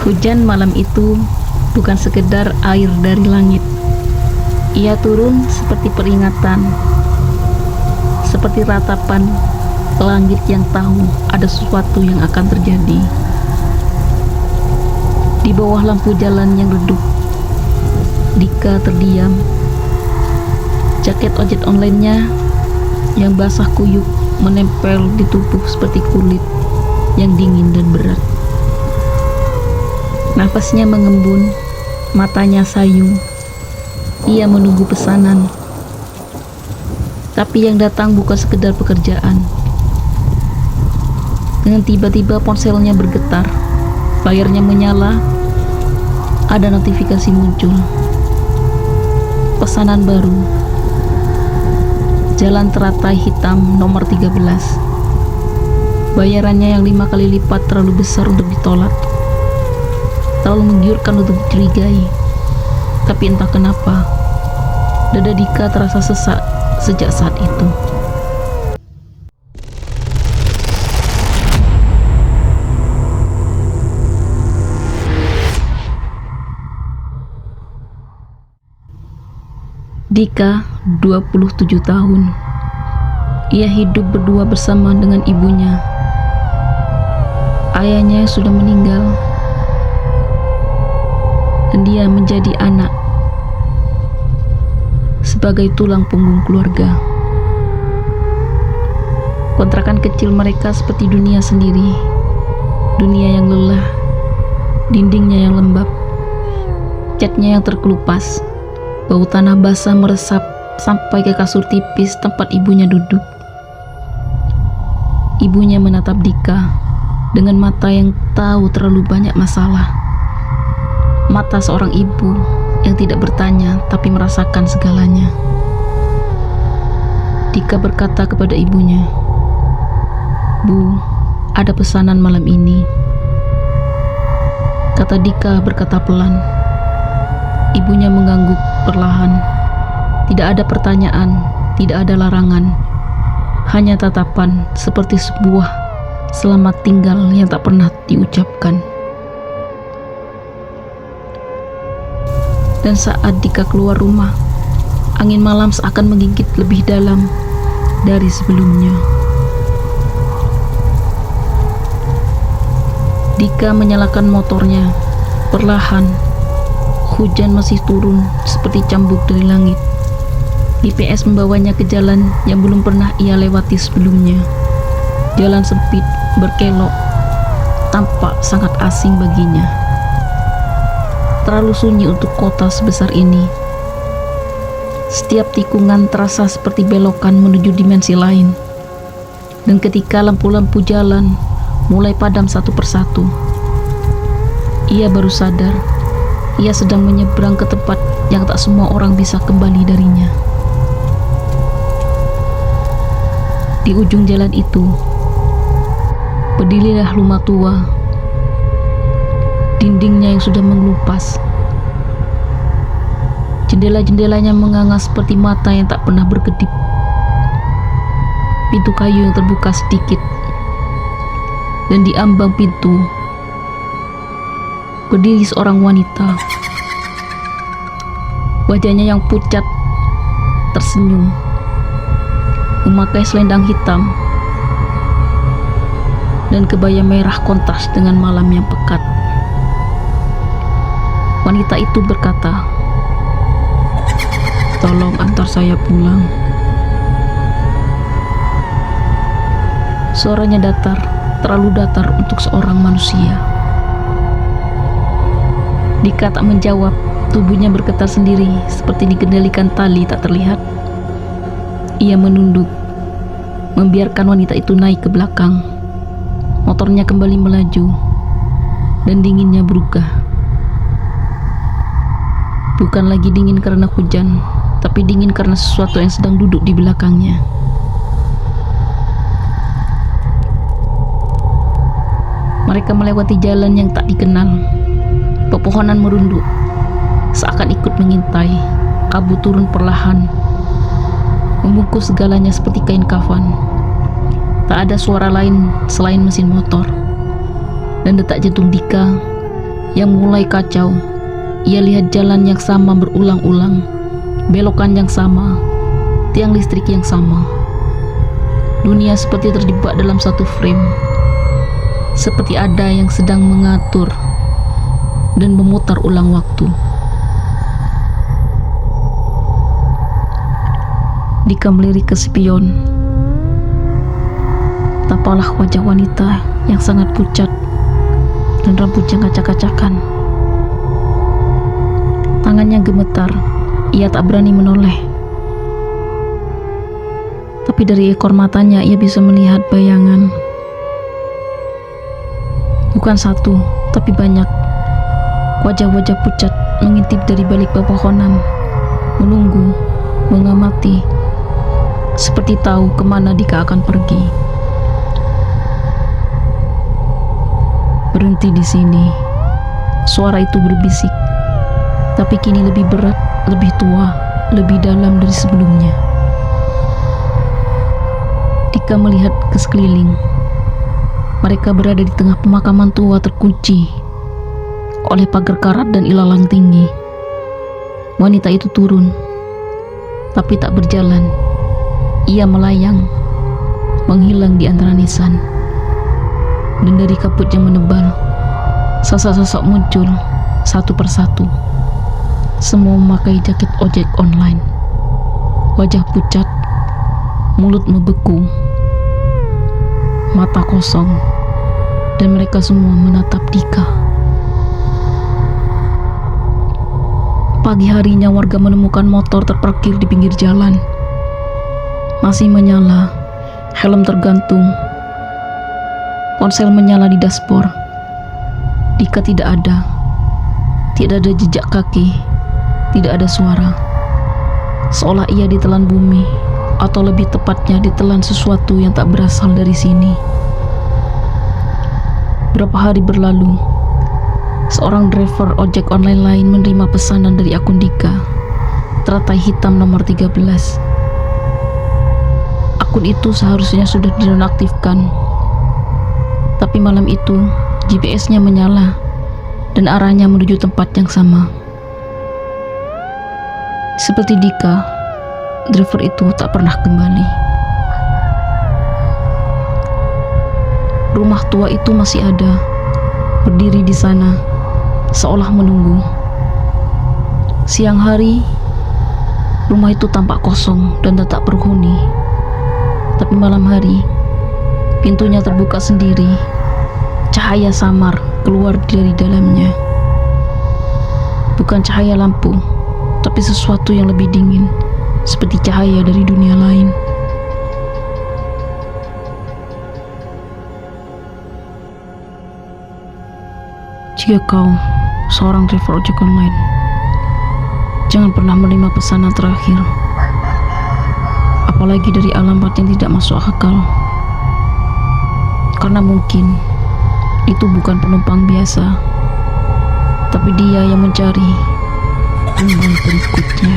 Hujan malam itu bukan sekedar air dari langit. Ia turun seperti peringatan, seperti ratapan langit yang tahu ada sesuatu yang akan terjadi. Di bawah lampu jalan yang redup, Dika terdiam. Jaket ojek online-nya yang basah kuyup menempel di tubuh seperti kulit yang dingin dan berat. Nafasnya mengembun, matanya sayu. Ia menunggu pesanan. Tapi yang datang bukan sekedar pekerjaan. Dengan tiba-tiba ponselnya bergetar, layarnya menyala, ada notifikasi muncul. Pesanan baru. Jalan teratai hitam nomor 13. Bayarannya yang 5 kali lipat terlalu besar untuk ditolak. Terlalu menggiurkan untuk dicurigai. Tapi entah kenapa, dada Dika terasa sesak sejak saat itu. Dika, 27 tahun. Ia hidup berdua bersama dengan ibunya. Ayahnya sudah meninggal, dan dia menjadi anak sebagai tulang punggung keluarga. Kontrakan kecil mereka seperti dunia sendiri, dunia yang lelah, dindingnya yang lembab, catnya yang terkelupas, bau tanah basah meresap sampai ke kasur tipis tempat ibunya duduk. Ibunya menatap Dika dengan mata yang tahu terlalu banyak masalah. Mata seorang ibu yang tidak bertanya tapi merasakan segalanya. Dika berkata kepada ibunya, "Bu, ada pesanan malam ini." Kata Dika berkata pelan. Ibunya mengangguk perlahan. Tidak ada pertanyaan, tidak ada larangan. Hanya tatapan seperti sebuah selamat tinggal yang tak pernah diucapkan. Dan saat Dika keluar rumah, angin malam seakan menggigit lebih dalam dari sebelumnya. Dika menyalakan motornya perlahan. Hujan masih turun seperti cambuk dari langit. GPS membawanya ke jalan yang belum pernah ia lewati sebelumnya. Jalan sempit, berkelok, tampak sangat asing baginya. Terlalu sunyi untuk kota sebesar ini. Setiap tikungan terasa seperti belokan menuju dimensi lain. Dan ketika lampu-lampu jalan mulai padam satu persatu, ia baru sadar ia sedang menyeberang ke tempat yang tak semua orang bisa kembali darinya. Di ujung jalan itu, berdirilah rumah tua. Dindingnya yang sudah mengelupas. Jendela-jendelanya menganga seperti mata yang tak pernah berkedip. Pintu kayu yang terbuka sedikit. Dan di ambang pintu berdiri seorang wanita. Wajahnya yang pucat tersenyum, memakai selendang hitam dan kebaya merah kontras dengan malam yang pekat. Wanita itu berkata, "Tolong antar saya pulang." Suaranya datar, terlalu datar untuk seorang manusia. Dika tak menjawab, tubuhnya bergetar sendiri seperti dikendalikan tali tak terlihat. Ia menunduk, membiarkan wanita itu naik ke belakang. Motornya kembali melaju, dan dinginnya berubah. Bukan lagi dingin karena hujan, tapi dingin karena sesuatu yang sedang duduk di belakangnya. Mereka melewati jalan yang tak dikenal. Pepohonan merunduk, seakan ikut mengintai. Kabut turun perlahan, membungkus segalanya seperti kain kafan. Tak ada suara lain selain mesin motor. Dan detak jantung Dika Yang mulai kacau, ia lihat jalan yang sama berulang-ulang, belokan yang sama, tiang listrik yang sama. Dunia seperti terjebak dalam satu frame, seperti ada yang sedang mengatur dan memutar ulang waktu. Dika melirik ke spion. Tapalah wajah wanita yang sangat pucat dan rambutnya ngacak-kacakan. Tangannya gemetar, ia tak berani menoleh. Tapi dari ekor matanya ia bisa melihat bayangan. Bukan satu, tapi banyak. Wajah-wajah pucat mengintip dari balik pepohonan, menunggu, mengamati, seperti tahu kemana Dika akan pergi. Berhenti di sini. Suara itu berbisik, tapi kini lebih berat, lebih tua, lebih dalam dari sebelumnya. Dika melihat ke sekeliling. Mereka berada di tengah pemakaman tua terkunci oleh pagar karat dan ilalang tinggi. Wanita itu turun, tapi tak berjalan. Ia melayang, menghilang di antara nisan. Dan dari kabut yang menebal, sosok-sosok muncul satu persatu. Semua memakai jaket ojek online. Wajah pucat, mulut membeku, mata kosong, dan mereka semua menatap Dika. Pagi harinya warga menemukan motor terparkir di pinggir jalan. Masih menyala, helm tergantung, ponsel menyala di dashboard. Dika tidak ada jejak kaki, tidak ada suara. Seolah ia ditelan bumi, atau lebih tepatnya ditelan sesuatu yang tak berasal dari sini. Berapa hari berlalu, seorang driver ojek online lain menerima pesanan dari akun Dika, teratai hitam nomor 13. Akun itu seharusnya sudah dinonaktifkan, tapi malam itu GPS-nya menyala dan arahnya menuju tempat yang sama. Seperti Dika, driver itu tak pernah kembali. Rumah tua itu masih ada, berdiri di sana, seolah menunggu. Siang hari, rumah itu tampak kosong dan tak berhuni. Tapi malam hari, pintunya terbuka sendiri. Cahaya samar keluar dari dalamnya. Bukan cahaya lampu, tapi sesuatu yang lebih dingin, seperti cahaya dari dunia lain. Jika kau seorang driver ojek online, jangan pernah menerima pesanan terakhir, apalagi dari alamat yang tidak masuk akal. Karena mungkin itu bukan penumpang biasa, tapi dia yang mencari penumpang berikutnya.